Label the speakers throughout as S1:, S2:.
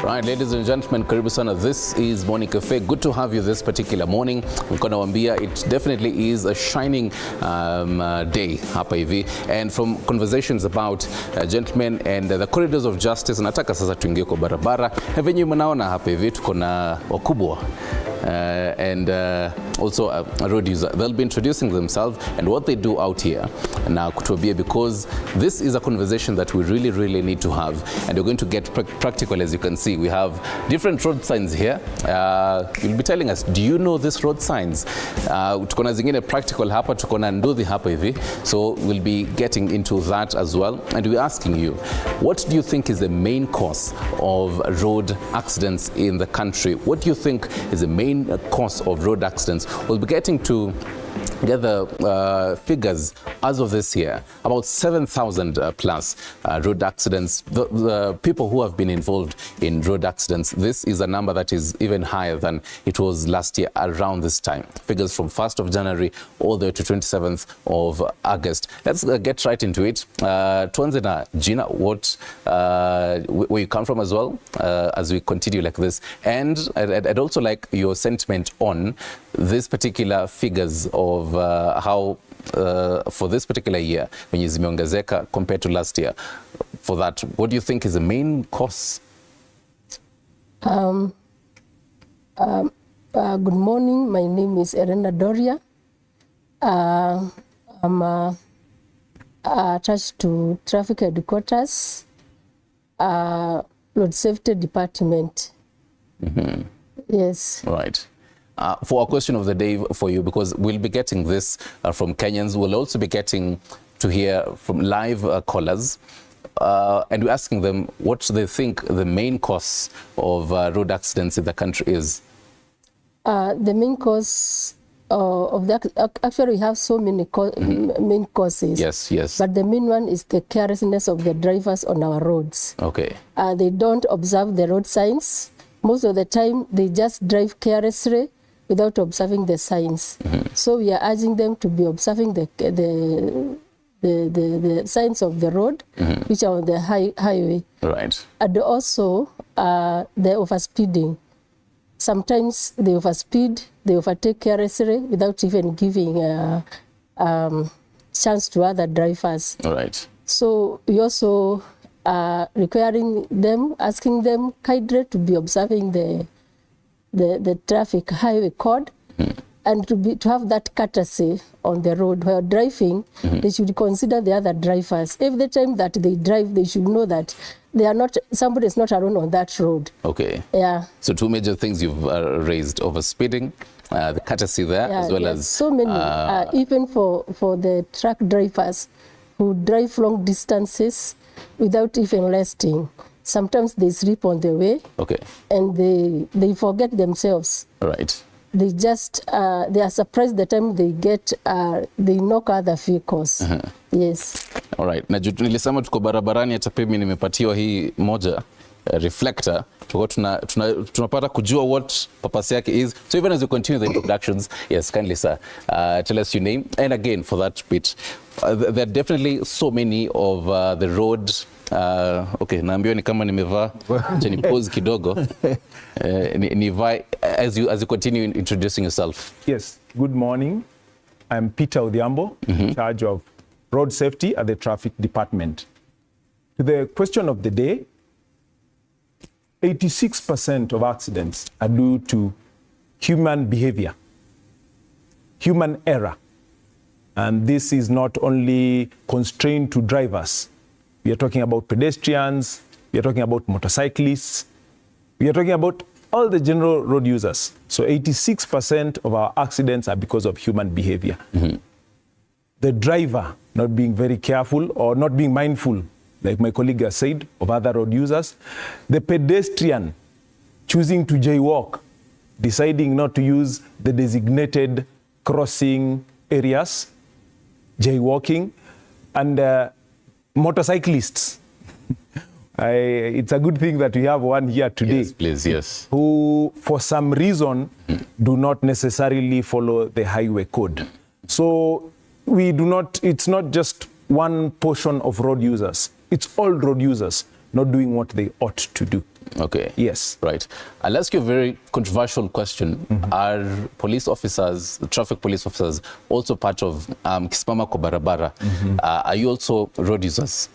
S1: Right, ladies and gentlemen, karibu sana. This is Morning Cafe. Good to have you this particular morning. Mkonawambia, it definitely is a shining day hapa hivi. And from conversations about gentlemen and the corridors of justice, nataka sasa tuingie kwa barabara. Na venye mnaona hapa hivi tuko na wakubwa and also a road user. They'll be introducing themselves and what they do out here. Now, because this is a conversation that we really need to have, and we're going to get practical. As you can see, we have different road signs here. You'll be telling us, do you know these road signs? Tuko na zingine practical hapa, tuko na nduthi hapa hivi. So we'll be getting into that as well. And we're asking you, what do you think is the main cause of road accidents in the country? What do you think is the main cause of road accidents? We'll be getting to get the figures as of this year, about 7,000 plus road accidents. The people who have been involved in road accidents, this is a number that is even higher than it was last year around this time. Figures from 1st of January all the way to 27th of August. Let's get right into it. Tuanze na Gina, where you come from as well, as we continue like this. And I'd also like your sentiment on these particular figures of how for this particular year when zimeongezeka compared to last year. For that, what do you think is the main cause?
S2: Good morning. My name is Elena Doria. I'm attached to Traffic Headquarters, Road Safety Department. Mm-hmm. Yes.
S1: Right. For our question of the day for you, because we'll be getting this from Kenyans, we'll also be getting to hear from live callers, and we're asking them what they think the main cause of road accidents in the country is.
S2: The main cause of that, actually we have so many main causes.
S1: Yes.
S2: But the main one is the carelessness of the drivers on our roads.
S1: Okay.
S2: They don't observe the road signs. Most of the time, they just drive carelessly without observing the signs. Mm-hmm. So we are urging them to be observing the signs of the road, mm-hmm. which are on the highway.
S1: Right.
S2: And also the overspeeding. Sometimes they overspeed, they overtake carelessly without even giving chance to other drivers.
S1: Right. So
S2: we also requiring them, asking them kindly to be observing the traffic highway code, and to have that courtesy on the road while driving. Mm-hmm. They should consider the other drivers. Every time that they drive, they should know that somebody is not alone on that road.
S1: Okay.
S2: Yeah.
S1: So two major things you've raised: overspeeding, the courtesy there, as well as
S2: so many. Even for the truck drivers who drive long distances without even resting. Sometimes they sleep on the way. Okay. And they forget themselves.
S1: Right.
S2: They just they are surprised the time they get they knock other vehicles. Uh-huh. Yes.
S1: All right. Na nilisema tuko barabarani, hata mimi nimepatiwa hii moja reflector. Tuko tunapata kujua what purpose yake is. So even as we continue the introductions, yes, kindly sir, tell us your name. And again, for that bit, there are definitely so many of the road. Okay, naambiwa ni kama nimevaa cheni pause kidogo. Nivai as you continue introducing yourself.
S3: Yes, good morning. I'm Peter Odhiambo, in charge of road safety at the Traffic Department. To the question of the day, 86% of accidents are due to human behavior, human error. And this is not only constrained to drivers. We are talking about pedestrians, we are talking about motorcyclists, we are talking about all the general road users. So 86% of our accidents are because of human behavior. Mm-hmm. The driver not being very careful or not being mindful, like my colleague has said, of other road users. The pedestrian choosing to jaywalk, deciding not to use the designated crossing areas, jaywalking, and motorcyclists. It's a good thing that we have one here today.
S1: Yes, please, yes.
S3: Who, for some reason, do not necessarily follow the highway code. So it's not just one portion of road users. It's all road users not doing what they ought to do.
S1: Okay.
S3: Yes.
S1: Right. I'll ask you a very controversial question. Are police officers, traffic police officers, also part of kisimama kwa barabara? Are you also road users?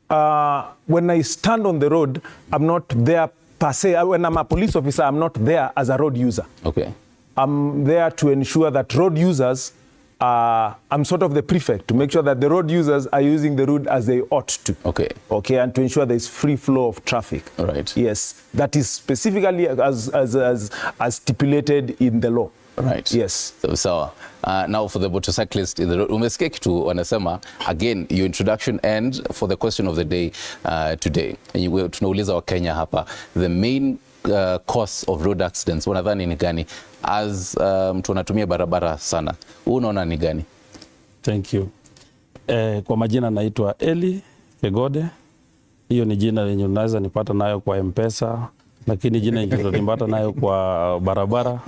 S3: When I stand on the road, I'm not there per se. When I'm a police officer, I'm not there as a road user.
S1: Okay.
S3: I'm there to ensure that road users, I'm sort of the prefect to make sure that the road users are using the road as they ought to.
S1: Okay.
S3: Okay, and to ensure there's free flow of traffic.
S1: All right.
S3: Yes, that is specifically as stipulated in the law.
S1: Right.
S3: Yes.
S1: So, now for the motorcyclist in the road, umesikia kitu wanasema, again, your introduction and for the question of the day today. Tunauliza wa Kenya hapa, the main cause of road accidents, wanadhani ni gani? As mtu anatumia barabara sana, unaona ni gani?
S4: Thank you. Kwa majina naitwa Eli Pegode. Hiyo ni jina lenye unaweza nipata nayo kwa M-Pesa, lakini jina lenye nipata nayo kwa barabara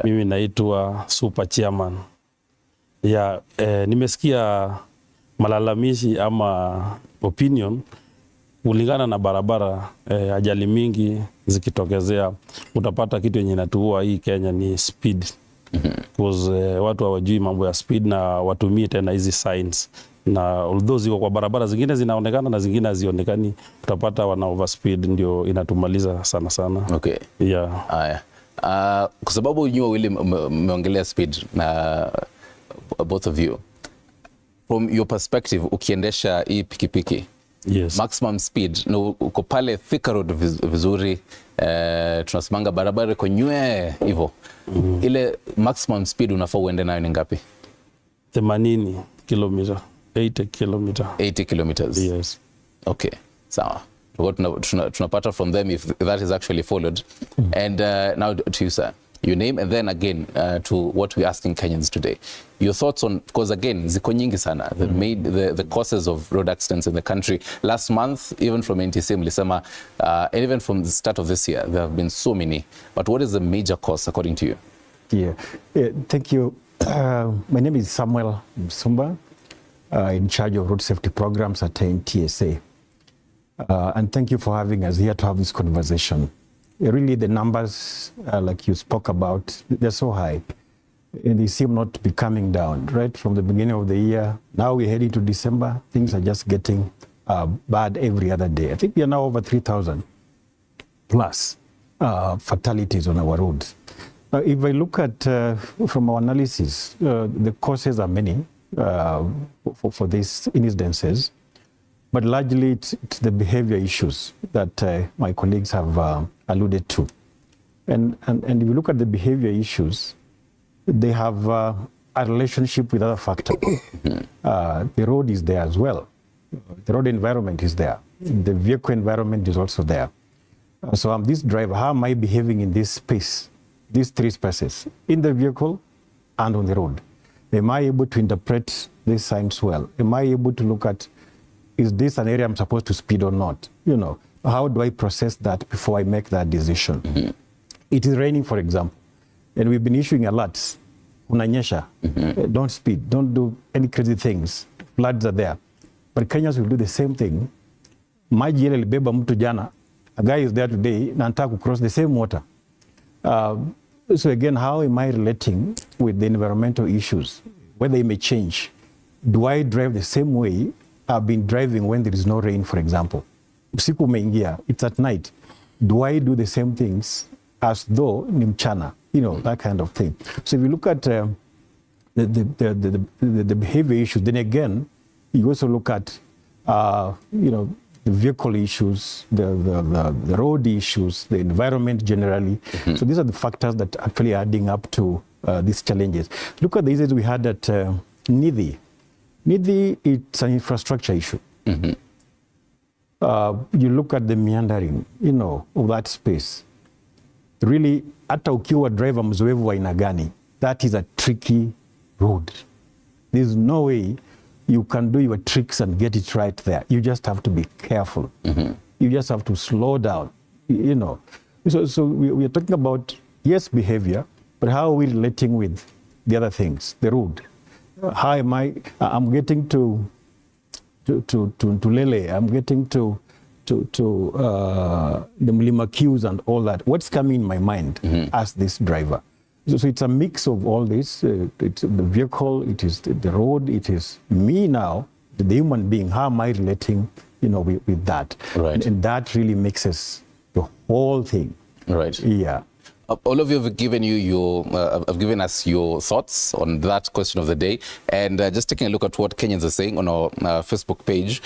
S4: mimi naitwa Super Chairman. Ya nimesikia malalamishi ama opinion kulingana na barabara, ajali mingi zikitokezea utapata kitu yenye inatuua hii Kenya ni speed. Because watu hawajui mambo ya speed na watumie tena hizi signs, na although ziko kwa barabara zingine zinaonekana na zingine hazionekani, utapata wana overspeed, ndio inatumaliza sana sana.
S1: Okay.
S4: Yeah.
S1: Haya. Kwa sababu nyinyi wawili mmeongelea speed na both of you, from your perspective, ukiendesha hii pikipiki,
S4: Yes.
S1: maximum speed na uko pale Thika Road vizuri, tunasimanga barabara iko nywe hivyo, ile maximum speed unafaa uende nayo ni ngapi?
S4: 80 km, 80 km.
S1: 80 kilometers.
S4: Yes.
S1: Okay, sawa. Tunapata from them if that is actually followed. And now to you, sir. Your name, and then again to what we're asking Kenyans today. Your thoughts on, because again, ziko nyingi sana, the causes of road accidents in the country. Last month, even from NTC, mlisema, and even from the start of this year, there have been so many. But what is the major cause, according to you?
S5: Yeah, thank you. My name is Samuel Msumba, in charge of road safety programs at NTSA. And thank you for having us here to have this conversation. Really, the numbers, like you spoke about, they're so high. And they seem not to be coming down, right? From the beginning of the year, now we're heading to December, things are just getting bad every other day. I think we are now over 3,000 plus fatalities on our roads. If I look at, from our analysis, the causes are many for these incidences. But largely, it's the behavior issues that my colleagues have alluded to. And if you look at the behavior issues, they have a relationship with other factors. The road is there as well. The road environment is there. The vehicle environment is also there. So I'm this driver, how am I behaving in this space, these three spaces, in the vehicle and on the road? Am I able to interpret these signs well? Am I able to look at, is this an area I'm supposed to speed or not? You know, how do I process that before I make that decision? It is raining, for example, and we've been issuing alerts. Unanyesha, don't speed, don't do any crazy things. Floods are there. But Kenyans will do the same thing. Maji ile libeba mtu jana, a guy is there today, na anataka cross the same water. So again, how am I relating with the environmental issues? Whether they may change. Do I drive the same way I've been driving when there is no rain, for example? Usiku umeingia, it's at night. Do I do the same things as though ni mchana? You know, that kind of thing. So if you look at the behavior issues, then again, you also look at, you know, the vehicle issues, the road issues, the environment generally. So these are the factors that actually are adding up to these challenges. Look at the issues we had at Nithi. Nithi, it's an infrastructure issue. You look at the meandering, you know, of that space. Really, hata ukiwa driver mzoevu wa aina gani, that is a tricky road. There's no way you can do your tricks and get it right there. You just have to be careful. You just have to slow down, you know. So we are talking about, yes, behavior, but how are we relating with the other things, the road? How am I'm getting to Lele, I'm getting to the Mlima queues and all that, what's coming in my mind as this driver? So it's a mix of all this. It's the vehicle, it is the road, it is me now, the human being. How am I relating, with that?
S1: Right.
S5: And that really mixes the whole thing.
S1: Right.
S5: Yeah.
S1: All of you have given given us your thoughts on that question of the day, and just taking a look at what Kenyans are saying on our Facebook page.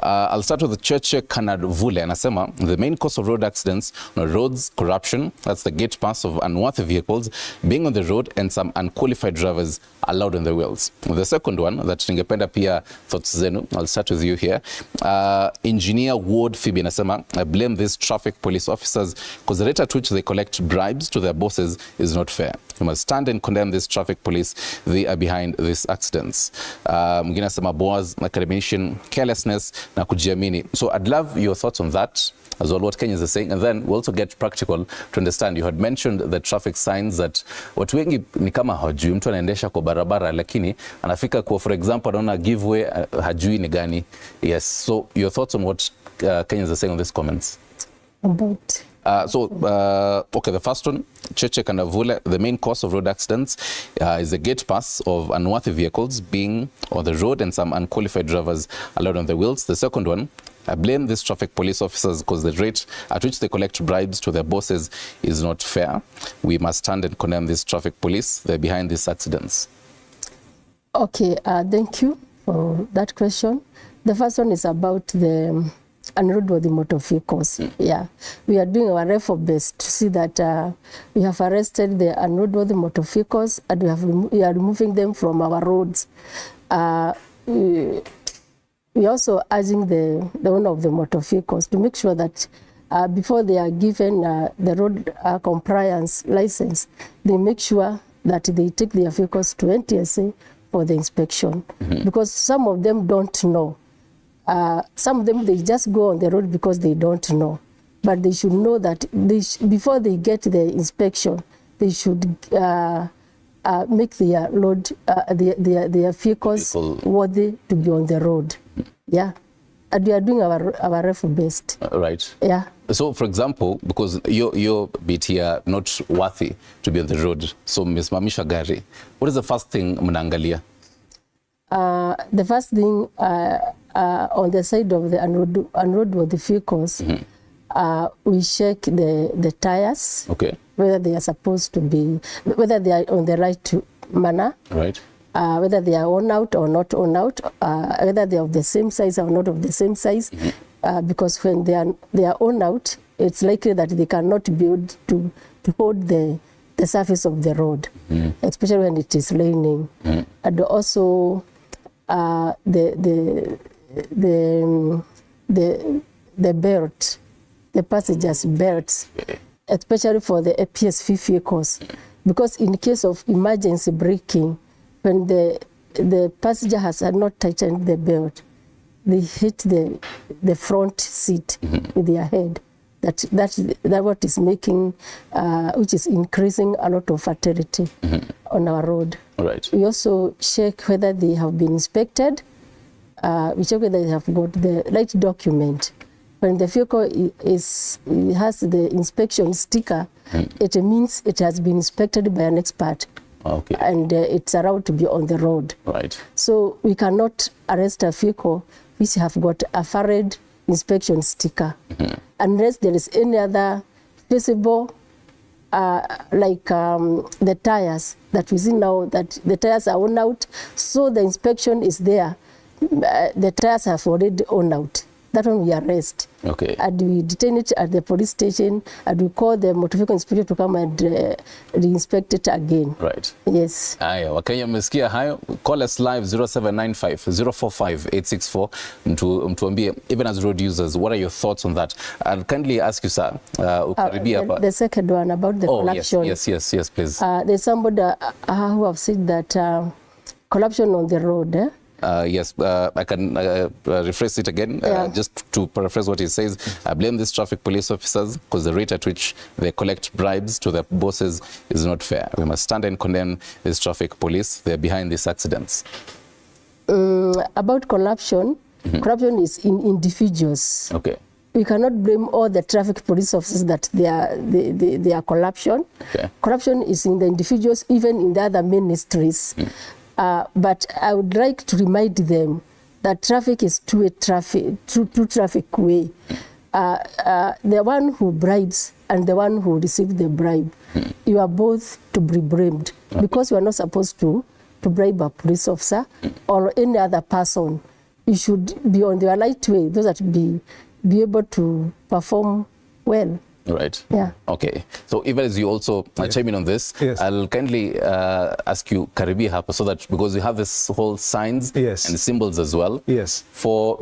S1: I'll start with the Cheche Kanadvule, anasema the main cause of road accidents on roads, corruption, that's the gate pass of unworthy vehicles being on the road and some unqualified drivers allowed on the wheels. The second one that ningependa pia thoughts zenu, I'll start with you here. Engineer Ward Phoebe anasema I blame these traffic police officers because the rate at which they collect bribes to their bosses is not fair. We must stand and condemn these traffic police. They are behind these accidents. Mwingine anasema Boaz academician carelessness na kujiamini. So I'd love your thoughts on that as well, what Kenyans are saying, and then we'll also get practical to understand. You had mentioned the traffic signs that watu wengi ni kama hajui, mtu anaendesha kwa barabara lakini anafika kwa, for example, anaona giveaway hajui ni gani. Yes, so your thoughts on what Kenyans are saying on these comments?
S2: About
S1: Okay, the first one, Cheche Kanavule, the main cause of road accidents is the gate pass of unworthy vehicles being on the road and some unqualified drivers allowed on the wheels. The second one, I blame these traffic police officers because the rate at which they collect bribes to their bosses is not fair. We must stand and condemn these traffic police. They're behind these accidents.
S2: Okay, thank you for that question. The first one is about the unroadworthy motor vehicles. Yeah, we are doing our effort best to see that we have arrested the unroadworthy motor vehicles and we are removing them from our roads. We are also urging the owner of the motor vehicles to make sure that before they are given the road compliance license, they make sure that they take their vehicles to NTSA for the inspection, because some of them don't know. Some of them, they just go on the road because they don't know. But they should know that before they get the inspection, they should make their load, their vehicles worthy to be on the road. Yeah. And we are doing our effort best.
S1: Right.
S2: Yeah.
S1: So, for example, because your bit here not worthy to be on the road, so mmesimamisha gari, what is the first thing mnaangalia?
S2: The first thing on the side of the unroadworthy vehicles, we check the tires,
S1: okay,
S2: whether they are supposed to be, whether they are on the right manner,
S1: right,
S2: whether they are on out or not on out, whether they are of the same size or not of the same size, because when they are on out, it's likely that they cannot be able to hold the surface of the road, especially when it is raining, and also the belt, the passengers' belts, especially for the APS-V vehicles, because in case of emergency braking, when the passenger has not tightened the belt, they hit the front seat with their head. That's what is making, which is increasing a lot of fatality on our road.
S1: Right.
S2: We also check whether they have been inspected. We check whether they have got the right document. When the vehicle has the inspection sticker, it means it has been inspected by an expert.
S1: Okay.
S2: And it's allowed to be on the road.
S1: Right.
S2: So we cannot arrest a vehicle which have got a valid inspection sticker, unless there is any other visible, like the tires that we see now, that the tires are on out, so the inspection is there. The tires have already on out. That one we arrest.
S1: Okay.
S2: And we detain it at the police station, and we call the motor vehicle inspector to come and re-inspect it again.
S1: Right.
S2: Yes.
S1: Haya, Wakenya mmesikia hayo. Call us live 0795-045-864. Mtuambie, even as road users, what are your thoughts on that? I'll kindly ask you, sir,
S2: the second one about the corruption.
S1: Yes, please.
S2: There's somebody who have said that corruption on the road,
S1: yes, I can rephrase it again, just to paraphrase what he says. I blame these traffic police officers because the rate at which they collect bribes to their bosses is not fair. We must stand and condemn these traffic police. They're behind these accidents.
S2: About corruption, corruption is in individuals.
S1: Okay.
S2: we cannot blame all the traffic police officers that they are corruption.
S1: Okay.
S2: Corruption is in the individuals, even in the other ministries. But I would like to remind them that traffic is two traffic way. The one who bribes and the one who receives the bribe, you are both to be blamed, because you are not supposed to bribe a police officer or any other person. You should be on the right way, those that be able to perform well.
S1: Right.
S2: Yeah.
S1: Okay. So even as you also chime in on this,
S3: Yes.
S1: I'll kindly ask you, Karibi hapa, so that because you have this whole signs
S3: Yes.
S1: and symbols as well.
S3: Yes.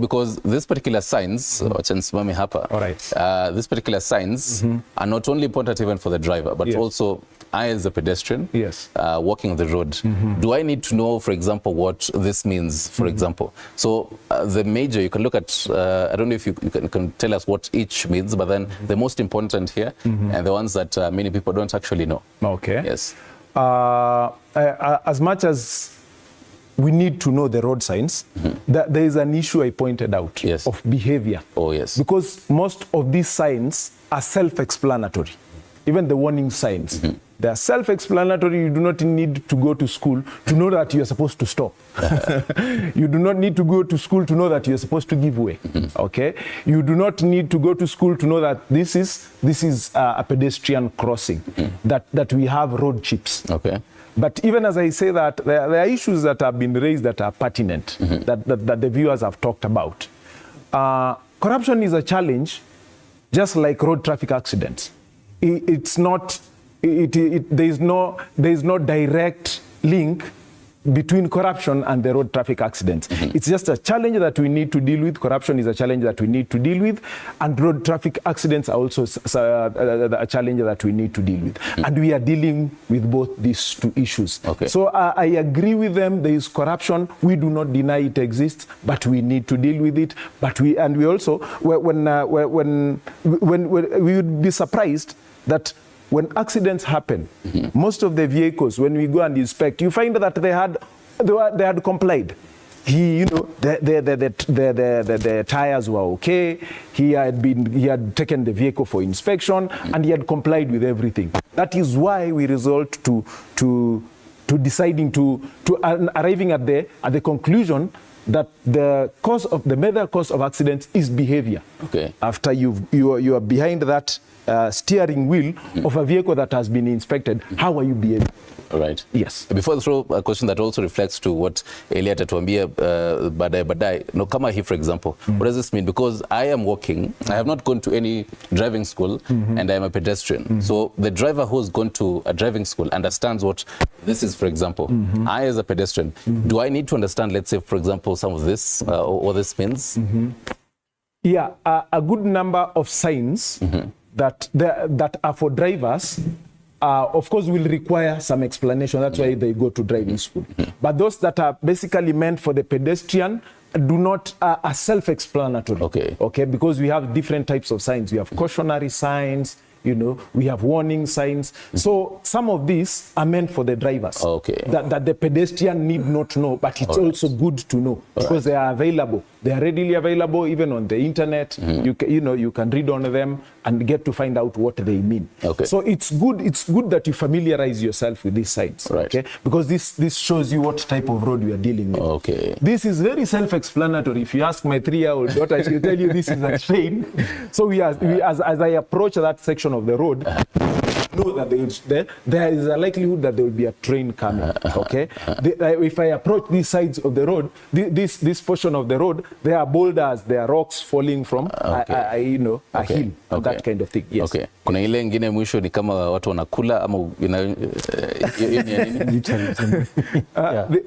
S1: Because this particular signs, wacha hapa.
S3: All right.
S1: This particular signs are not only important even for the driver, but
S3: Yes.
S1: also I as a pedestrian,
S3: Yes.
S1: walking on the road. Do I need to know, for example, what this means, for example? So the major, you can look at, I don't know if you can tell us what each means, but then the most important here and the ones that many people don't actually know.
S3: Okay.
S1: Yes.
S3: As much as we need to know the road signs, there is an issue I pointed out
S1: Yes.
S3: of behavior.
S1: Oh, yes.
S3: Because most of these signs are self-explanatory. Even the warning signs. They are self-explanatory. You do not need to go to school to know that you are supposed to stop. You do not need to go to school to know that you are supposed to give way. Okay? You do not need to go to school to know that this is a pedestrian crossing, that we have road chips.
S1: Okay.
S3: But even as I say that, there are issues that have been raised that are pertinent, that the viewers have talked about. Corruption is a challenge, just like road traffic accidents. It's not, there is no direct link between corruption and the road traffic accidents. It's just a challenge that we need to deal with. Corruption is a challenge that we need to deal with, and road traffic accidents are also a challenge that we need to deal with. And we are dealing with both these two issues.
S1: Okay.
S3: So I agree with them. There is corruption. We do not deny it exists, but we need to deal with it. But we also, when we would be surprised that when accidents happen, most of the vehicles, when we go and inspect, you find that they had complied. The tires were okay. He had taken the vehicle for inspection, and he had complied with everything. That is why we resort to deciding to arriving at the conclusion that the major cause of accidents is behavior.
S1: Okay.
S3: After you are behind that steering wheel of a vehicle that has been inspected, how are you behaving?
S1: Right.
S3: Yes.
S1: Before I throw a question that also reflects to what Elia atatuambia baadaye, no, kama hii, for example, what does this mean? Because I am walking, I have not gone to any driving school, and I am a pedestrian. So the driver who's gone to a driving school understands what this is, for example. I, as a pedestrian, do I need to understand, let's say, for example, some of this, what this means?
S3: Yeah, a good number of signs that are for drivers, of course, will require some explanation. That's why they go to driving school. But those that are basically meant for the pedestrian are self-explanatory.
S1: Okay.
S3: Okay, because we have different types of signs. We have cautionary signs, we have warning signs. So some of these are meant for the drivers.
S1: Okay.
S3: That the pedestrian need not know, but it's also good to know because they are available. They are readily available even on the internet. You can read on them and get to find out what they mean.
S1: Okay.
S3: So it's good that you familiarize yourself with these signs.
S1: Right.
S3: Okay? Because this shows you what type of road you are dealing with.
S1: Okay.
S3: This is very self-explanatory. If you ask my 3-year-old daughter, she'll tell you this is a train. So as I approach that section of the road, know that there is a likelihood that there will be a train coming. Okay, if I approach these sides of the road, this portion of the road, there are boulders, there are rocks falling from a hill, that kind of thing. Yes.
S1: Okay. Kuna ile ingine mwisho ni kama watu wanakula ama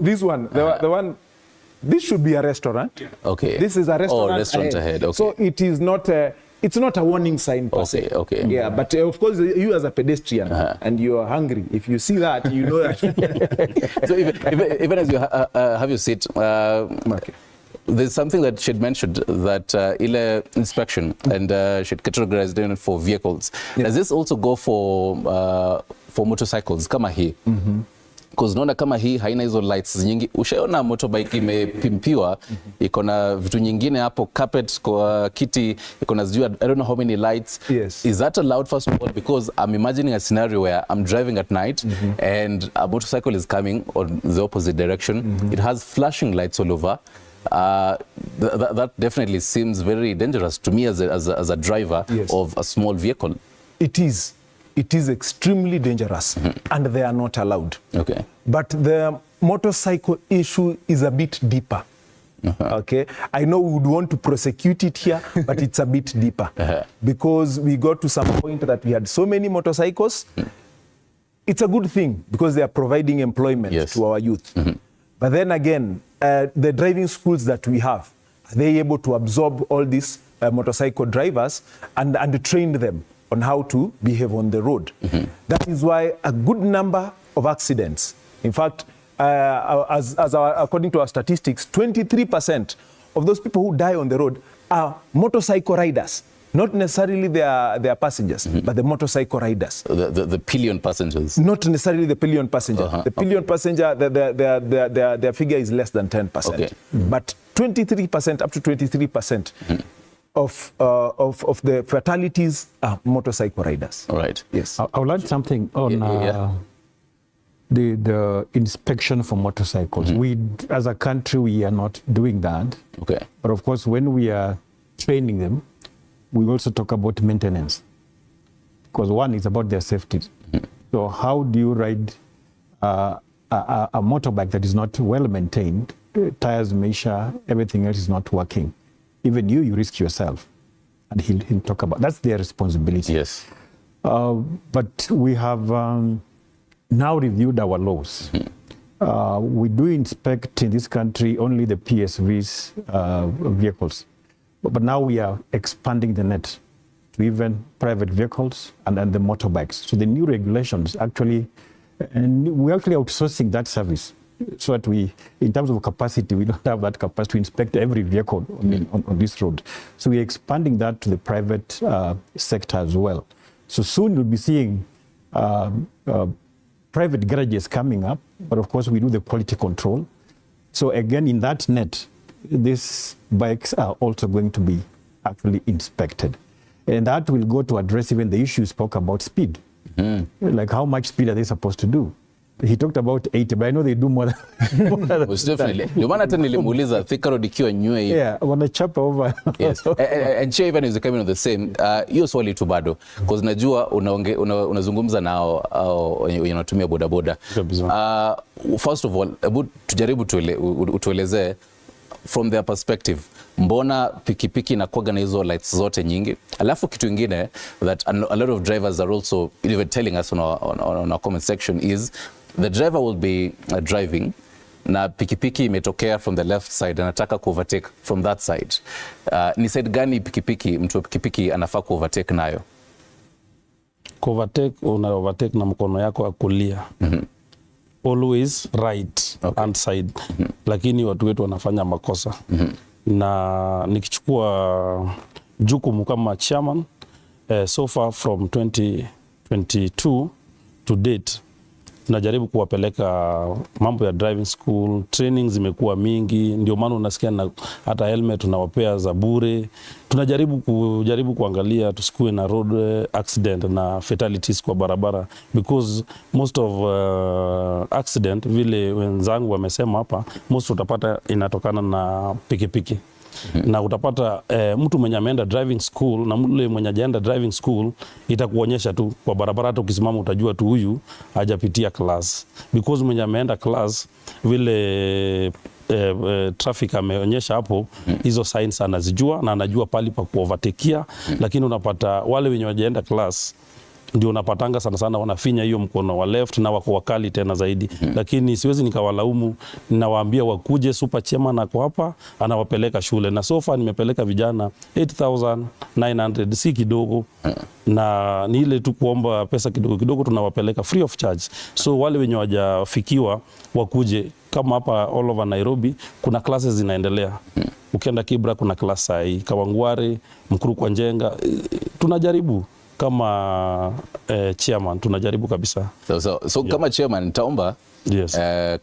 S3: This one, the one. This should be a restaurant.
S1: Okay.
S3: This is a restaurant.
S1: Oh, restaurant ahead. Okay.
S3: So it is not. It's not a warning sign per se.
S1: Okay.
S3: Yeah, but of course, you as a pedestrian and you are hungry. If you see that, you know that.
S1: So even as you have your seat, there's something that she'd mentioned that ile inspection and she'd categorized it for vehicles. Does this also go for motorcycles? Kama hii. Because naona kama hii haina hizo lights nyingi. Ushaona motorbike imepimpiwa, iko na vitu nyingine hapo, carpet kwa kiti, iko na I don't know how many lights.
S3: Yes.
S1: Is that allowed, first of all? Because I'm imagining a scenario where I'm driving at night and a motorcycle is coming on the opposite direction. It has flashing lights all over. That definitely seems very dangerous to me as a driver of a small vehicle.
S3: It is extremely dangerous, and they are not allowed.
S1: Okay.
S3: But the motorcycle issue is a bit deeper. Okay, I know we would want to prosecute it here, but it's a bit deeper because we got to some point that we had so many motorcycles. It's a good thing because they are providing employment to our youth. But then again, the driving schools that we have, are they able to absorb all these motorcycle drivers and train them on how to behave on the road? That is why a good number of accidents, in fact, according to our statistics, 23% of those people who die on the road are motorcycle riders, not necessarily their passengers, but the motorcycle riders.
S1: The pillion passengers.
S3: Not necessarily the pillion passenger. The pillion passenger, their figure is less than 10%.
S1: Okay.
S3: But 23%, up to 23% of the fatalities are motorcycle riders.
S1: All right.
S3: Yes.
S5: I would like something on the inspection for motorcycles. We, as a country, we are not doing that.
S1: Okay.
S5: But of course, when we are training them, we also talk about maintenance. Because one is about their safety. So how do you ride a motorbike that is not well maintained? Tires measure, everything else is not working. Even you risk yourself. And he'll talk about, that's their responsibility.
S1: Yes.
S5: But we have now reviewed our laws. We do inspect in this country only the PSV's vehicles. But now we are expanding the net to even private vehicles and the motorbikes. So the new regulations actually, and we're actually outsourcing that service. So that we, in terms of capacity, we don't have that capacity to inspect every vehicle on this road. So we're expanding that to the private sector as well. So soon you'll be seeing private garages coming up, but of course we do the quality control. So again, in that net, these bikes are also going to be actually inspected. And that will go to address even the issue you spoke about speed. Like how much speed are they supposed to do? He talked about 80, but I know they do more than
S1: Most definitely. Ndio maana hata nilimuuliza Thika Road ikiwa nywe hivi.
S5: Yeah, wanachapa over.
S1: Yes. And sure, even is coming on the same. Hiyo swali tu bado. Because najua unazungumza nao wenye wanatumia bodaboda. First of all, tujaribu tuelezee from their perspective. Mbona pikipiki inakuwaga na hizo lights zote nyingi? Alafu kitu ingine that a lot of drivers are also even telling us on our comment section is the driver will be driving na pikipiki imetokea from the left side, anataka ku-overtake from that side. Ni side gani mtu wa pikipiki anafaa ku-overtake nayo?
S4: Ku-overtake, una-overtake na mkono yako ya kulia. Always right hand side. Lakini watu wetu wanafanya makosa. Na nikichukua jukumu kama chairman, so far from 2022 to date, tunajaribu kuwapeleka mambo ya driving school, training zimekuwa mingi, ndio maana unasikia na hata helmet tunawapea za bure. Tunajaribu kuangalia tusikue na road accident na fatalities kwa barabara, because most of accident vile wenzangu wamesema hapa, most utapata inatokana na pikipiki. Na utapata mtu mwenye ameenda driving school na mtu mwenye hajaenda driving school itakuonyesha tu kwa barabara, hata ukisimama utajua tu huyu hajapitia class, because mwenye ameenda class vile traffic ameonyesha hapo, hizo signs anazijua na anajua pali pa kuovertakia. Lakini unapata wale wenye hajaenda class ndio unapatanga sana wanafinya hiyo mkono wa left na wako wakali tena zaidi. Lakini siwezi nikawalaumu, ninawaambia wakuje, super chairman ako hapa anawapeleka shule, na so far nimepeleka vijana 8,900, si kidogo. Na ni ile tu kuomba pesa kidogo tunawapeleka free of charge. So wale wenye hawajafikiwa wakuje, kama hapa all over Nairobi kuna classes zinaendelea. Ukienda Kibra kuna class hii, Kawangware, Mkuru kwa Njenga, tunajaribu kama chairman tunajaribu kabisa.
S1: So kama chairman nitaomba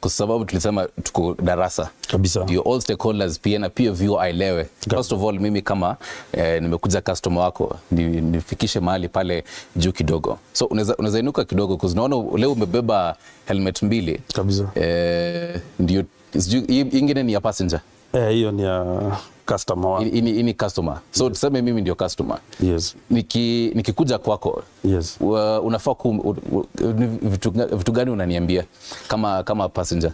S1: kwa sababu tulisema tuko darasa
S4: kabisa,
S1: ndio all stakeholders pia na pia viewer aelewe. First of all, mimi kama nimekuja customer wako nifikishe mahali pale juu kidogo, so unaweza inuka kidogo because naona leo umebeba helmet 2
S4: kabisa.
S1: Ndio ingine ni ya passenger,
S4: hiyo ni ya customer.
S1: Ini customer. So tuseme mimi ndio customer.
S4: Yes.
S1: Nikikuja kwako.
S4: Yes.
S1: Unafaa vitu gani unaniambia kama passenger?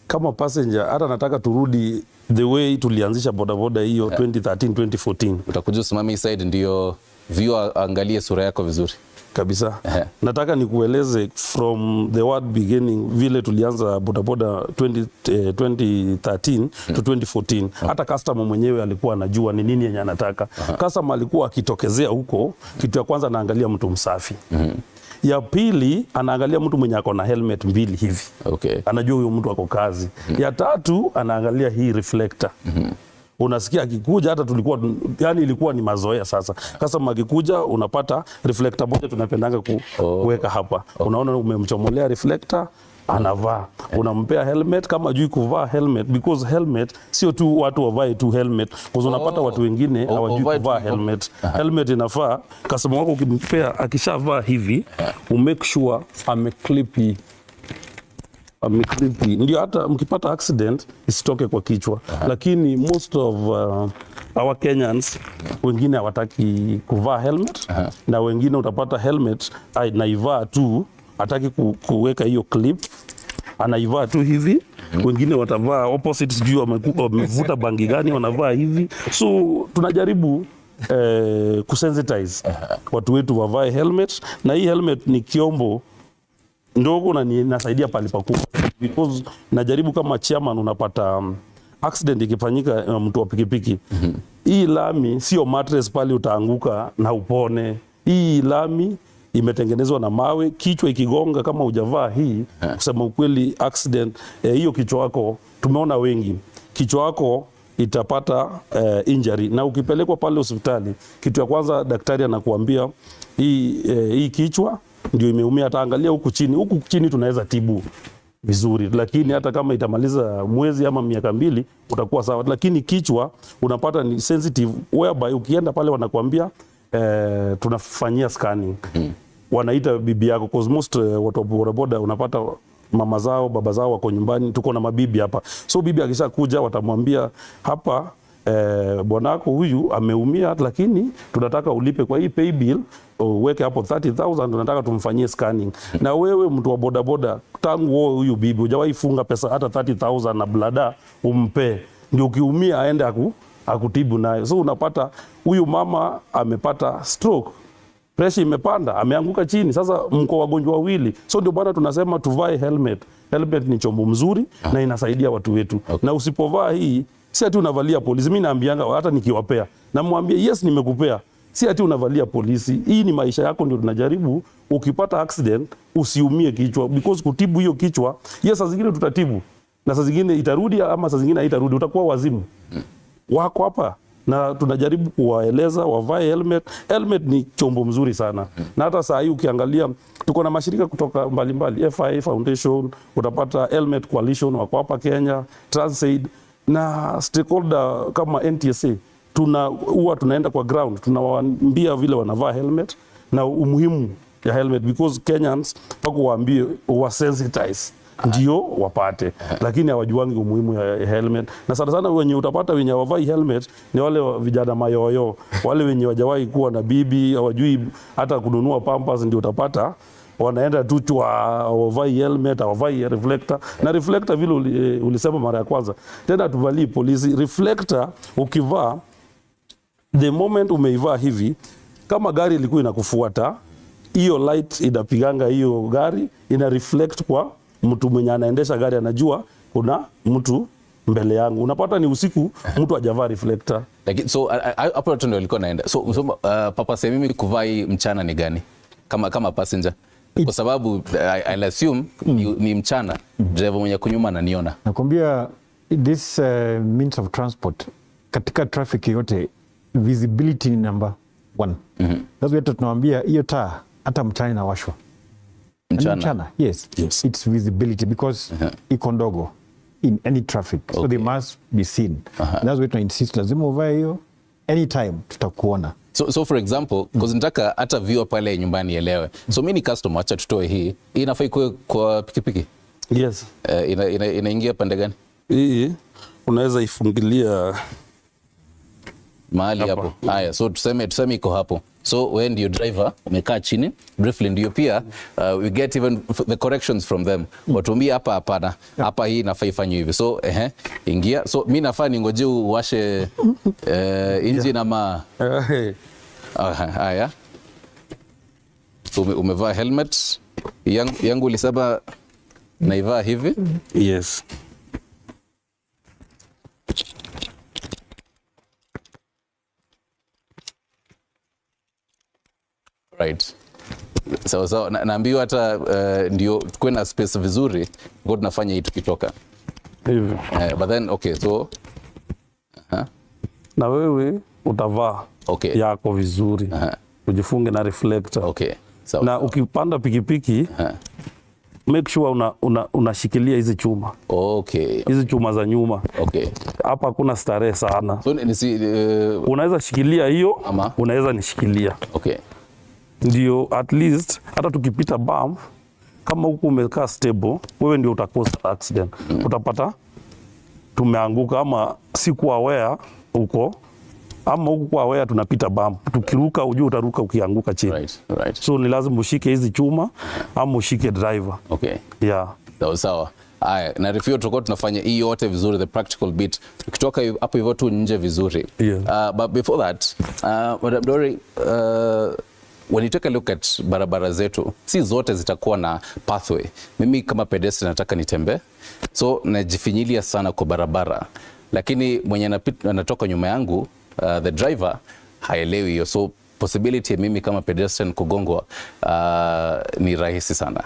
S4: Kama passenger hata nataka turudi the way tulianzisha bodaboda hiyo 2013 2014.
S1: Utakuja usimame hii side ndio viewer angalie sura yako vizuri.
S4: Kabisa. Nataka nikueleze from the word beginning vile tulianza bodaboda 2013 to 2014. Hata customer mwenyewe alikuwa anajua ni nini yenye anataka. Customer alikuwa akitokezea huko, kitu ya kwanza anaangalia mtu msafi. Ya pili anaangalia mtu mwenye ako na helmet 2 hivi.
S1: Okay.
S4: Anajua huyo mtu ako kazi. Ya tatu anaangalia hii reflector. Unasikia akikuja hata tulikuwa yani ilikuwa ni mazoea sasa. Customer akikuja unapata reflector moja tunapendanga kuweka hapa. Unaona umemchomolea reflector anavaa. Unampea helmet kama hajui kuvaa helmet because helmet sio tu watu wavae tu helmet because unapata watu wengine hawajui kuvaa helmet. Helmet inafaa customer wako ukimpea akishavaa hivi umake sure ameclip ndio hata mkipata accident isitoke kwa kichwa. Lakini most of our Kenyans wengine hawataki kuvaa helmet na wengine utapata helmet naivaa tu, hataki kuweka hiyo clip, anaivaa tu hivi. Wengine watavaa opposite, sijui wamevuta bangi gani wanavaa hivi. So tunajaribu kusensitize watu wetu wavae helmet, na hii helmet ni kiombo ndogo na inasaidia pale pakubwa because najaribu kama chairman unapata accident ikifanyika mtu wa pikipiki. Hii lami sio mattress pale utaanguka na upone. Hii lami imetengenezwa na mawe, kichwa ikigonga kama hujavaa hii, kusema ukweli accident hiyo kichwa wako tumeona wengi kichwa wako itapata injury, na ukipelekwa pale hospitali kitu ya kwanza daktari anakuambia hii kichwa ndio imeumia. Ataangalia huku chini tunaweza tibu vizuri, lakini hata kama itamaliza mwezi ama miaka 2 utakuwa sawa. Lakini kichwa unapata ni sensitive whereby ukienda pale wanakuambia tunafanyia scanning. Wanaita bibi yako because most watu wa bodaboda unapata mama zao baba zao wako nyumbani, tuko na mabibi hapa. So bibi akisha kuja watamwambia hapa bwanako huyu ameumia, lakini tunataka ulipe kwa hii pay bill, uweke hapo 30,000, tunataka tumfanyie scanning. Na wewe mtu wa bodaboda tangu huyu bibi hujawahi funga pesa hata 30,000 na blada umpe, ndio ukiumia aende akutibu nayo. So unapata huyu mama amepata stroke, pressure imepanda, ameanguka chini, sasa mko wagonjwa wawili. So ndio bwana tunasema tuvae helmet. Helmet ni chombo mzuri na inasaidia watu wetu. Na usipovaa hii si ati unavalia polisi. Mimi naambianga hata nikiwapea namwambia yes nimekupea, si ati unavalia polisi. Hii ni maisha yako, ndio tunajaribu ukipata accident usiumie kichwa because kutibu hiyo kichwa yes saa zingine tutatibu na saa zingine itarudi ama saa zingine haitarudi, utakuwa wazimu. Wako hapa na tunajaribu kuwaeleza wavae helmet. Helmet ni chombo mzuri sana. Na hata saa hii ukiangalia tuko na mashirika kutoka mbalimbali, FIA Foundation, utapata Helmet Coalition wako hapa Kenya, Transaid na stakeholder kama NTSA. Huwa tunaenda kwa ground, tunawaambia vile wanavaa helmet na umuhimu ya helmet because Kenyans wako waambie wasensitize ndio wapate, lakini hawajuangi umuhimu ya helmet. Na sana wenye utapata wenye hawavai helmet ni wale vijana mayoyo, wale wenye hawajawahi kuwa na bibi, hawajui hata kununua pampers, ndio utapata wanaenda tu hawavai helmet, hawavai reflector. Na reflector vile ulisema mara ya kwanza, tena tuvalie polisi reflector. Ukivaa the moment umeivaa hivi, kama gari ilikuwa inakufuata, hiyo light inapiganga hiyo gari, ina reflect kwa mtu mwenye anaendesha gari, anajua kuna mtu mbele yangu. Unapata ni usiku mtu hajavaa reflector.
S1: Like, so hapo watu ndio walikuwa naenda. So papa sema mimi kuvaa mchana ni gani? Kama passenger. Kwa sababu I'll assume ni mchana, driver mwenye kunyuma ananiona.
S5: Nakwambia this means of transport katika traffic yote visibility ni number one. That's why tunawaambia hiyo taa hata mchana inawashwa. Mchana, yes. It's visibility because iko ndogo in any traffic. So they must be seen. That's why tuna insist lazima uvae hiyo anytime tutakuona.
S1: So for example, because nataka hata viewer pale nyumbani elewe. So mimi ni customer, acha tutoe hii. Hii inafaa ikuwe kwa pikipiki?
S4: Yes.
S1: Inaingia pande gani?
S4: Hii unaweza ifungilia
S1: mahali hapo. Haya, so tuseme iko hapo. So when ndio driver umekaa chini, briefly ndio pia we get even the corrections from them. Watuambia hapa hapana. Hapa hii inafaa ifanywe hivi. So ingia. So mimi nafaa ningoje uwashe engine ama haya. So umevaa helmet. Yangu ulisema naivaa hivi?
S4: Yes.
S1: Right. So naambiwa hata ndio tukue na space vizuri kwa tunafanya hii tukitoka.
S4: Hivi.
S1: But then okay, so
S4: na wewe utavaa yako vizuri. Ujifunge na reflector.
S1: Okay. So
S4: na ukipanda pikipiki make sure unashikilia hizi chuma.
S1: Okay.
S4: Hizi chuma za nyuma.
S1: Okay.
S4: Hapa hakuna starehe sana.
S1: So
S4: unaweza shikilia hiyo, unaweza nishikilia.
S1: Okay.
S4: Ndio at least hata tukipita bump kama huku umekaa stable, wewe ndio utakosa accident. Utapata tumeanguka ama siku aware huko ama huku kwa aware tunapita bump. Tukiruka ujue utaruka ukianguka chini.
S1: Right.
S4: So ni lazima ushike hizi chuma ama ushike driver.
S1: Okay.
S4: Yeah.
S1: Sawa. Aya, na review tutakuwa tunafanya hii yote vizuri, the practical bit. Ukitoka hapo hivyo tu nje vizuri. But before that, Madam Dori, when you take a look at barabara zetu, si zote zitakuwa na pathway. Mimi kama pedestrian nataka nitembe, so najifinyilia sana kwa barabara. Lakini mwenye anatoka nyuma yangu, the driver, haelewi hiyo. So possibility ya mimi kama pedestrian kugongwa ni rahisi sana.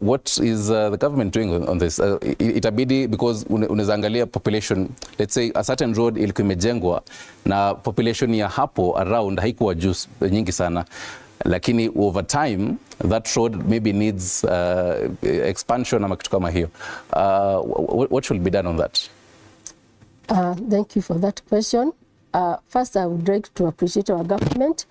S1: What is the government doing on this? Itabidi, because unaweza angalia population, let's say a certain road ilikuwa imejengwa na population ya hapo around haikuwa juu nyingi sana, lakini over time that road maybe needs expansion ama kitu kama hiyo. What should be done on that?
S2: Thank you for that question. First, I would like to appreciate our government.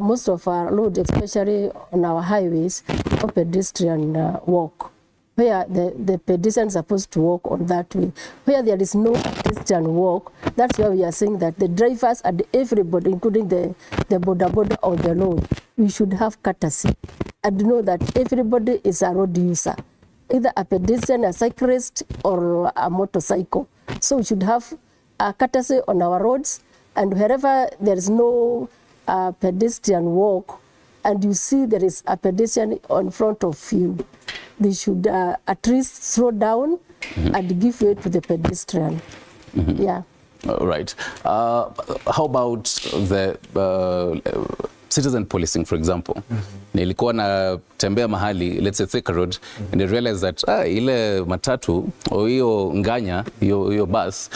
S2: Most of our roads, especially on our highways, are pedestrian walk, where the pedestrians are supposed to walk on that way. Where there is no pedestrian walk, that's why we are saying that the drivers and everybody, including the border on the road, we should have courtesy and know that everybody is a road user, either a pedestrian, a cyclist, or a motorcycle. So we should have a courtesy on our roads, and wherever there is no pedestrian walk and you see there is a pedestrian in front of you, they should at least slow down and give way to the pedestrian. Yeah.
S1: Right. How about the citizen policing, for example? Nilikuwa natembea mahali, let's say Thika Road, and I realized that ile matatu o hiyo nganya, hiyo bus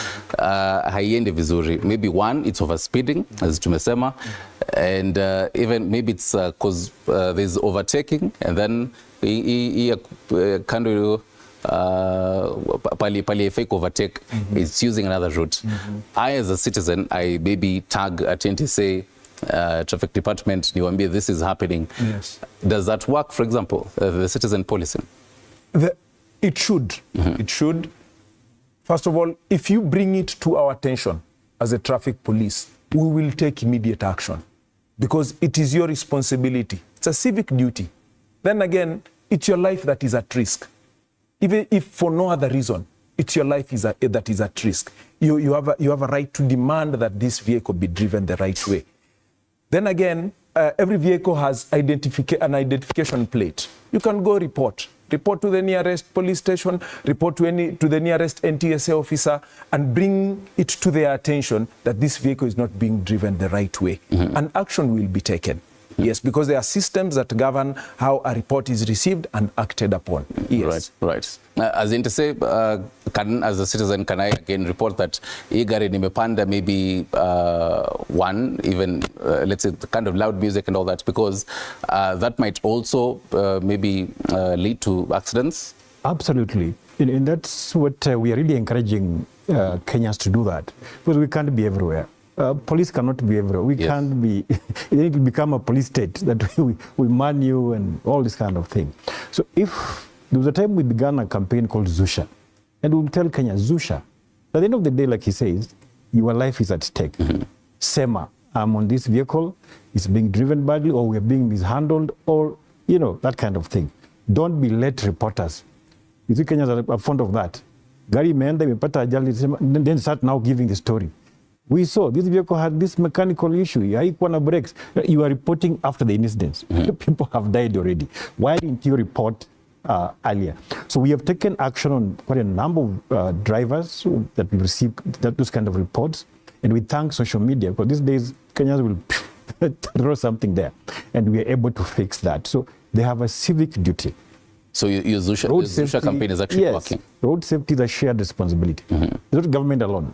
S1: haiendi vizuri. Maybe one, it's over speeding, as tumesema, and even maybe it's because there's overtaking, and then kando pali fake overtake is using another route. I, as a citizen, I maybe tag at NTSA traffic department, niwaambie this is happening.
S3: Yes.
S1: Does that work, for example, the citizen policing?
S3: It should. It should. First of all, if you bring it to our attention as a traffic police, we will take immediate action because it is your responsibility. It's a civic duty. Then again, it's your life that is at risk. Even if for no other reason, it's your life that is at risk. You have a right to demand that this vehicle be driven the right way. Then again, every vehicle has an identification plate. You can go report to the nearest police station, report to the nearest NTSA officer, and bring it to their attention that this vehicle is not being driven the right way. And action will be taken. Yes, because there are systems that govern how a report is received and acted upon. Yes.
S1: Right. As in to say, as a citizen, can I again report that igari nimepanda maybe one, even let's say the kind of loud music and all that, because that might also maybe lead to accidents?
S5: Absolutely. And that's what we are really encouraging Kenyans to do that, because we can't be everywhere. Police cannot be everywhere. We can't be, it will become a police state that we man you and all this kind of thing. So if there was a time we began a campaign called Zusha, and we will tell Kenya, Zusha, at the end of the day, like he says, your life is at stake. SEMA, I'm on this vehicle, it's being driven badly, or we're being mishandled, or, that kind of thing. Don't be late reporters. You see, Kenyans are fond of that. Gari imeenda, imepata ajali, then start now giving the story. We saw this vehicle had this mechanical issue. Haikuwa na brakes. You are reporting after the incidents. People have died already. Why didn't you report earlier? So we have taken action on quite a number of drivers that we received those kind of reports. And we thank social media, because these days Kenyans will throw something there. And we are able to fix that. So they have a civic duty.
S1: So your Zusha campaign is actually working?
S5: Road safety is a shared responsibility. It's not government alone.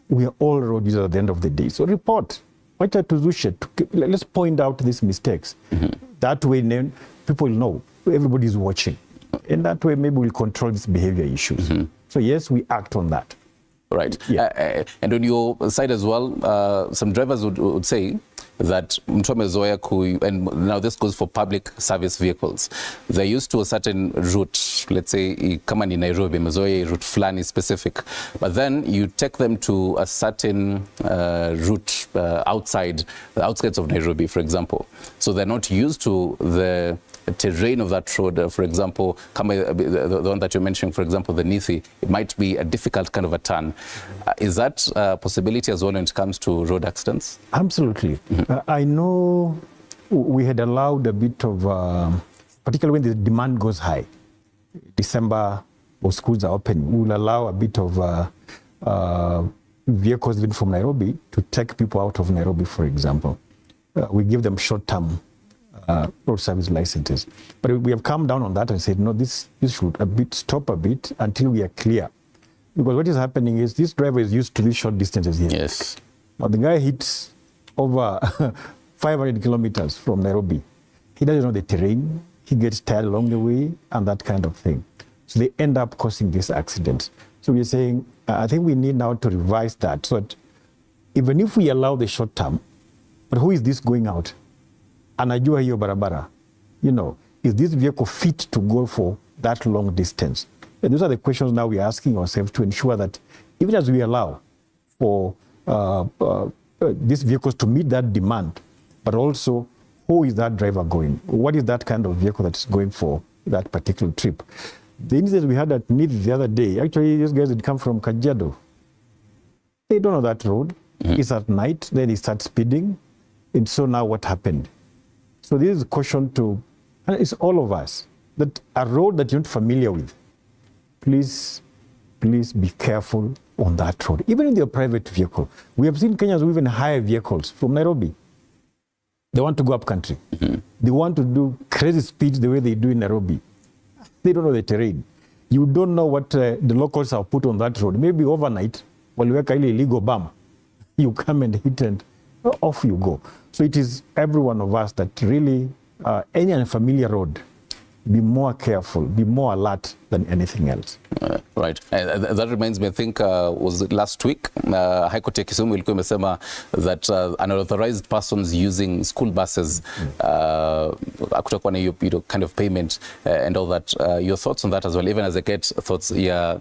S5: We are all road users at the end of the day. So report. Let's point out these mistakes. That way, then people will know. Everybody is watching. And that way, maybe we'll control these behavior issues. So yes, we act on that.
S1: Right. Yeah. And on your side as well, some drivers would say that mtu amezoea and now this goes for public service vehicles. They're used to a certain route, let's say kama ni Nairobi, amezoea route flani specific, but then you take them to a certain route outside the outskirts of Nairobi, for example. So they're not used to the terrain of that road. For example, the one that you're mentioning, for example, the Nithi, it might be a difficult kind of a turn. Is that a possibility as well when it comes to road accidents?
S5: Absolutely. I know we had allowed a bit of, particularly when the demand goes high, December or schools are open, we will allow a bit of vehicles even from Nairobi to take people out of Nairobi, for example. We give them short-term road service licenses. But we have come down on that and said, no, this should stop a bit until we are clear. Because what is happening is this driver is used to these short distances here.
S1: Yes.
S5: Now the guy hits over 500 kilometers from Nairobi. He doesn't know the terrain. He gets tired along the way and that kind of thing. So they end up causing these accidents. So we're saying, I think we need now to revise that. So that even if we allow the short term, but who is this going out? Anajua hiyo barabara. Is this vehicle fit to go for that long distance? And those are the questions now we're asking ourselves to ensure that even as we allow for these vehicles to meet that demand, but also who is that driver going? What is that kind of vehicle that is going for that particular trip? The incident we had at Nithi the other day, actually these guys had come from Kajiado. They don't know that road. It's at night, then they start speeding. And so now what happened? So this is a caution to, and it's all of us, that a road that you're not familiar with, please be careful on that road. Even in your private vehicle. We have seen Kenyans who even hire vehicles from Nairobi. They want to go up country. They want to do crazy speeds the way they do in Nairobi. They don't know the terrain. You don't know what the locals have put on that road. Maybe overnight, while you work illegal bam, you come and hit and off you go. So it is every one of us that really, any unfamiliar road, be more careful, be more alert than anything else.
S1: Right. That reminds me, I think, was it last week, High Court ya Kisumu ilikuwa imesema that unauthorized persons using school buses, kutakuwa na hiyo kind of payment and all that. Your thoughts on that as well, even as I get thoughts,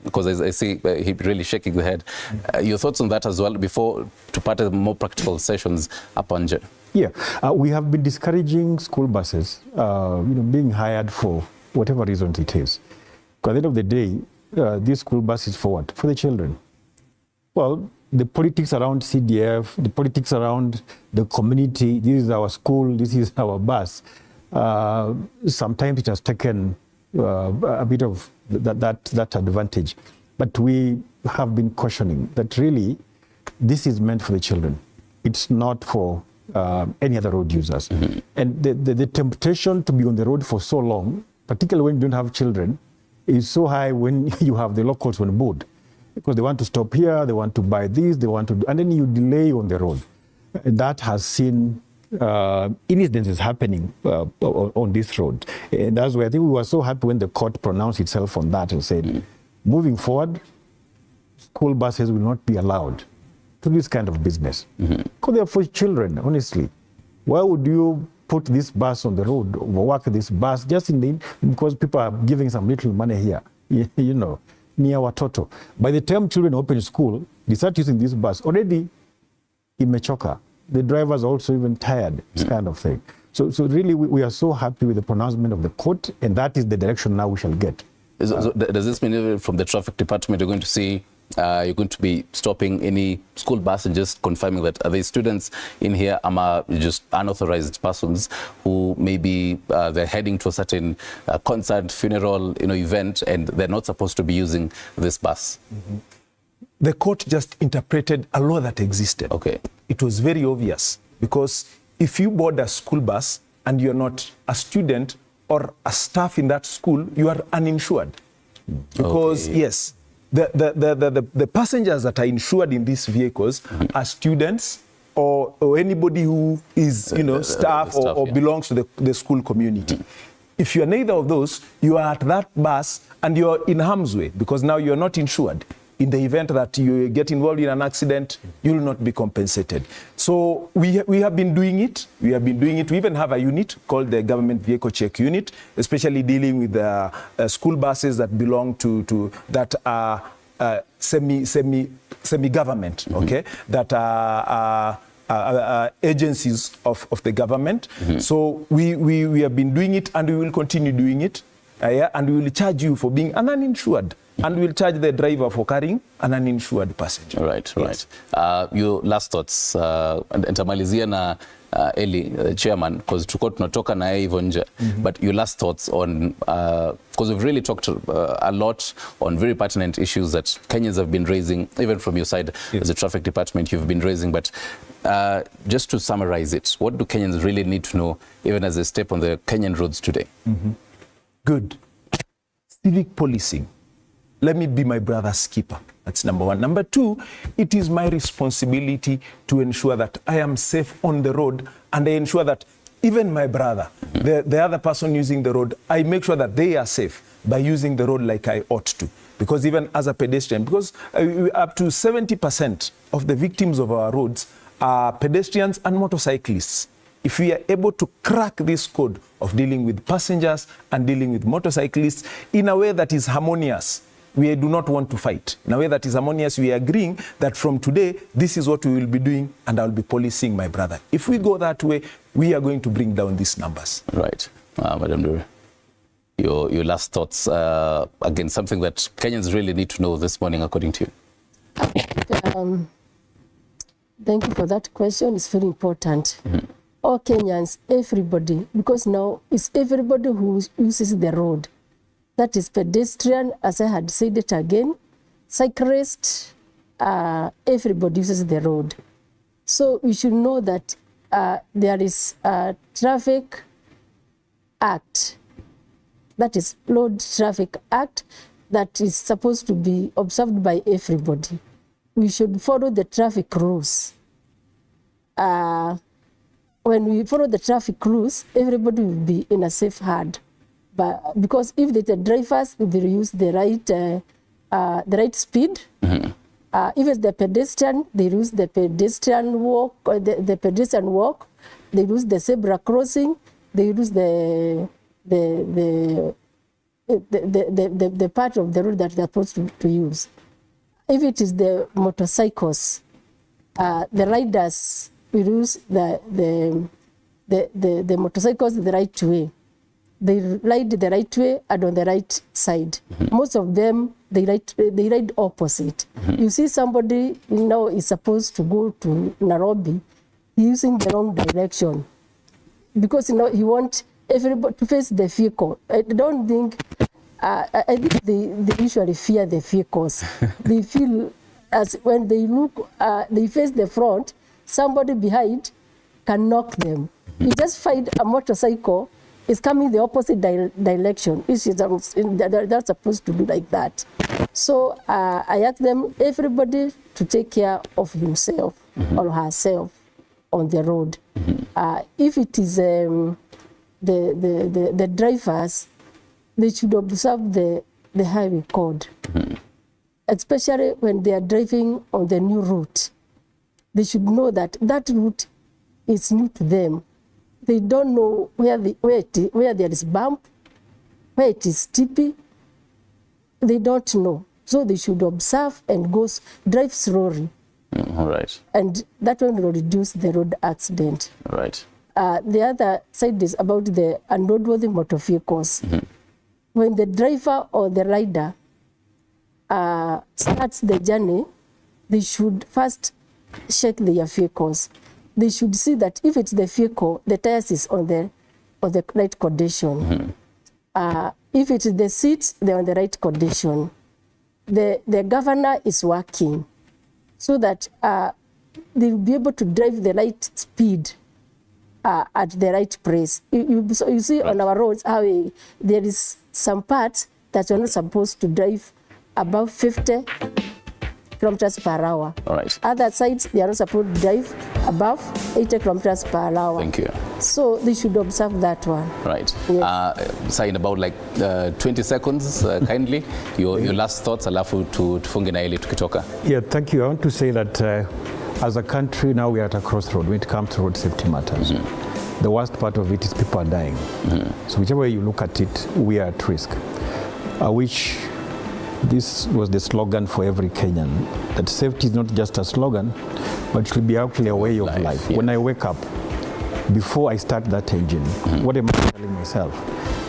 S1: because I see he really shaking the head. Your thoughts on that as well before to part of more practical sessions up on Jen.
S5: Yeah, we have been discouraging school buses, being hired for whatever reasons it is. Because at the end of the day, this school bus is for what? For the children. Well, the politics around CDF, the politics around the community, this is our school, this is our bus. Sometimes it has taken a bit of that advantage. But we have been cautioning that really this is meant for the children. It's not for any other road users. And the temptation to be on the road for so long, particularly when you don't have children, is so high when you have the locals on board. Because they want to stop here, they want to buy this, they want to do, and then you delay on the road. That has seen incidences happening on this road. And that's why I think we were so happy when the court pronounced itself on that and said, moving forward, school buses will not be allowed to do this kind of business. Because they are for children, honestly. Why would you put this bus on the road, overwork this bus, just because people are giving some little money here, you know, near watoto. By the time children open school, they start using this bus. Already, imechoka. The drivers are also even tired, this kind of thing. So really, we are so happy with the pronouncement of the court, and that is the direction now we shall get.
S1: So does this mean even from the traffic department you're going to see, you're going to be stopping any school bus and just confirming that are there students in here, are just unauthorized persons who maybe they're heading to a certain concert, funeral, event, and they're not supposed to be using this bus?
S3: The court just interpreted a law that existed.
S1: Okay.
S3: It was very obvious, because if you board a school bus and you're not a student or a staff in that school, you are uninsured. Because yes, the passengers that are insured in these vehicles are students or anybody who is staff or belongs to the school community. If you are neither of those, you are at that bus and you're in harm's way, because now you're not insured. In the event that you get involved in an accident, you will not be compensated. So we have been doing it. We even have a unit called the Government Vehicle Check Unit, especially dealing with the school buses that belong to that are semi-government, okay, that are agencies of the government. So we have been doing it, and we will continue doing it. And we will charge you for being an uninsured. And we'll charge the driver for carrying an uninsured passenger.
S1: Right, yes. Right. Your last thoughts, nitamalizia na Eli, chairman, because tulikuwa tunatoka na yeye hivyo nje, but your last thoughts on, because we've really talked a lot on very pertinent issues that Kenyans have been raising, even from your side as a traffic department you've been raising, but just to summarize it, what do Kenyans really need to know, even as they step on the Kenyan roads today?
S3: Good. Civic policing. Let me be my brother's keeper. That's number one. Number two, it is my responsibility to ensure that I am safe on the road, and I ensure that even my brother, the other person using the road, I make sure that they are safe by using the road like I ought to. Because even as a pedestrian, because up to 70% of the victims of our roads are pedestrians and motorcyclists. If we are able to crack this code of dealing with passengers and dealing with motorcyclists in a way that is harmonious, we do not want to fight. In a way that is harmonious, we are agreeing that from today, this is what we will be doing, and I'll be policing my brother. If we go that way, we are going to bring down these numbers.
S1: Right. Madam Dure, your last thoughts, again, something that Kenyans really need to know this morning, according to you.
S2: Thank you for that question. It's very important. All Kenyans, everybody, because now it's everybody who uses the road. That is pedestrian, as I had said it again, cyclist, everybody uses the road. So we should know that there is a traffic act, that is Road Traffic Act, that is supposed to be observed by everybody. We should follow the traffic rules. When we follow the traffic rules, everybody will be in a safe hand. But because if the drivers will use the right speed, even the pedestrian, they use the pedestrian walk, the pedestrian walk, they use the zebra crossing, they use the part of the road that they're supposed to use. If it is the motorcycles, the riders will use the motorcycles the right way. They ride the right way and on the right side. Most of them, they ride opposite. You see somebody now is supposed to go to Nairobi, using the wrong direction. Because he wants everybody to face the vehicle. I don't think, I think they usually fear the vehicles. They feel as when they look, they face the front, somebody behind can knock them. You just find a motorcycle is coming the opposite direction, which is they're supposed to do like that. So I ask them, everybody to take care of himself or herself on the road. If it is the drivers, they should observe the highway code, especially when they are driving on the new route. They should know that that route is new to them. They don't know where there is bump, where it is steepy. They don't know. So they should observe and drive slowly.
S1: All right.
S2: And that one will reduce the road accident.
S1: All right.
S2: The other side is about the unroadworthy motor vehicles. When the driver or the rider starts the journey, they should first check their vehicles. They should see that if it's the vehicle, the tires is on the right condition. If it's the seats, they're on the right condition. The governor is working so that they will be able to drive the right speed at the right place. You see on our roads how there is some parts that you're not supposed to drive above 50 kilometers per hour.
S1: All right.
S2: Other sides, they are not supposed to drive above 80 kilometers per hour.
S1: Thank you.
S2: So they should observe that one.
S1: Right.
S2: Yes.
S1: Say in about like 20 seconds, kindly, your last thoughts, alafu tufunge na ili tukitoka.
S5: Yeah, thank you. I want to say that as a country now we are at a crossroad when it comes to road safety matters. The worst part of it is people are dying. So whichever way you look at it, we are at risk. I wish this was the slogan for every Kenyan, that safety is not just a slogan, but it will be actually a way of life.
S1: Yeah.
S5: When I wake up, before I start that engine, what am I telling myself?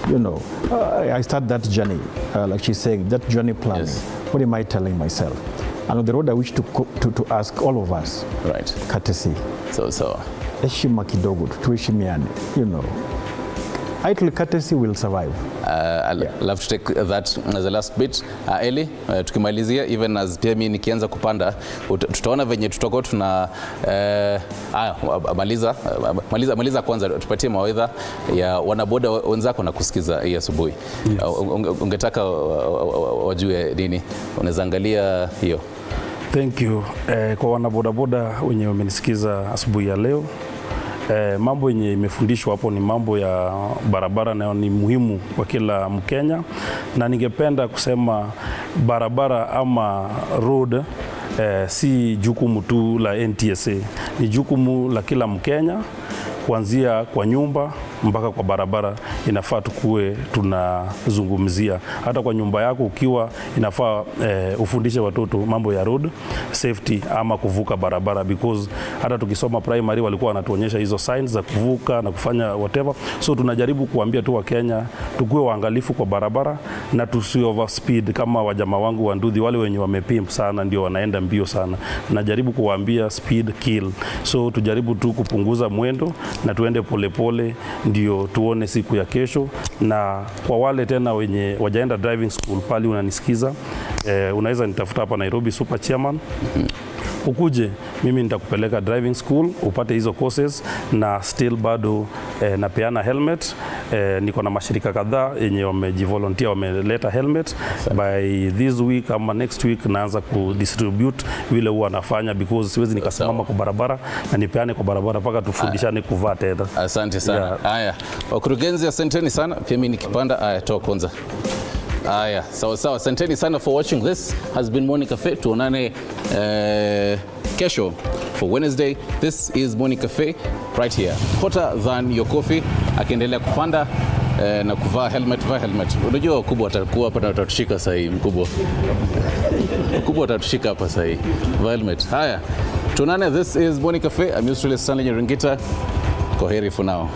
S5: You know, I start that journey, like she's saying, that journey planning.
S1: Yes.
S5: What am I telling myself? And on the road, I wish to ask all of us,
S1: Right.
S5: courtesy.
S1: So.
S5: Heshima kidogo, tuheshimiane, you know. Idle courtesy will survive.
S1: I'll love to take that as the last bit. Eli, tukimalizia, even as pia mimi nikianza kupanda, tutaona venye tutakuwa tuna maliza kwanza, tupatie mawaidha ya wanaboda wenzako na kusikiza hii asubuhi.
S4: Yes.
S1: Ungetaka wajue nini? Unaweza angalia hiyo.
S4: Thank you. Kwa wanabodaboda wenye wamenisikiza asubuhi ya leo, mambo yenye imefundishwa hapo ni mambo ya barabara na ni muhimu kwa kila Mkenya, na ningependa kusema barabara ama road si jukumu tu la NTSA, ni jukumu la kila Mkenya, kuanzia kwa nyumba mpaka kwa barabara. Inafaa tukue tunazungumzia hata kwa nyumba yako, ukiwa inafaa ufundishe watoto mambo ya road safety ama kuvuka barabara, because hata tukisoma primary walikuwa wanatuonyesha hizo signs za kuvuka na kufanya whatever. So tunajaribu kuambia tu wa Kenya tukue waangalifu kwa barabara na tusi overspeed kama wajamaa wangu wa Nduthi, wale wenye wamepimp sana ndio wanaenda mbio sana. Najaribu kuwaambia speed kill, so tujaribu tu kupunguza mwendo na tuende polepole, ndio tuone siku ya kesho. Na kwa wale tena wenye wajaenda driving school, pali unanisikiza, unaweza nitafuta hapa Nairobi Super Chairman. Ukuje, mimi nitakupeleka driving school upate hizo courses, na still bado napeana helmet. Niko na mashirika kadhaa yenye wamejivolunteer, wameleta helmet. By this week ama next week naanza kudistribute vile huwa nafanya, because siwezi nikasimama kwa barabara na nipeane kwa barabara mpaka tufundishane kuvaa tena.
S1: Asante sana. Haya, wakurugenzi asanteni sana. Pia mimi nikipanda, haya toa kwanza. Aya, sawa. Asanteni sana for watching. This has been Morning Cafe. Tuonane kesho for Wednesday. This is Morning Cafe right here. Hotter than your coffee. Akiendelea kupanda na kuvaa helmet, Unajua wakubwa watakuwa hapa na watatushika sahi, mkubwa watatushika hapa sahi. Vaa helmet. Haya, tuonane. This is Morning Cafe. I'm Stanley Nyirungita. Kwaheri for now.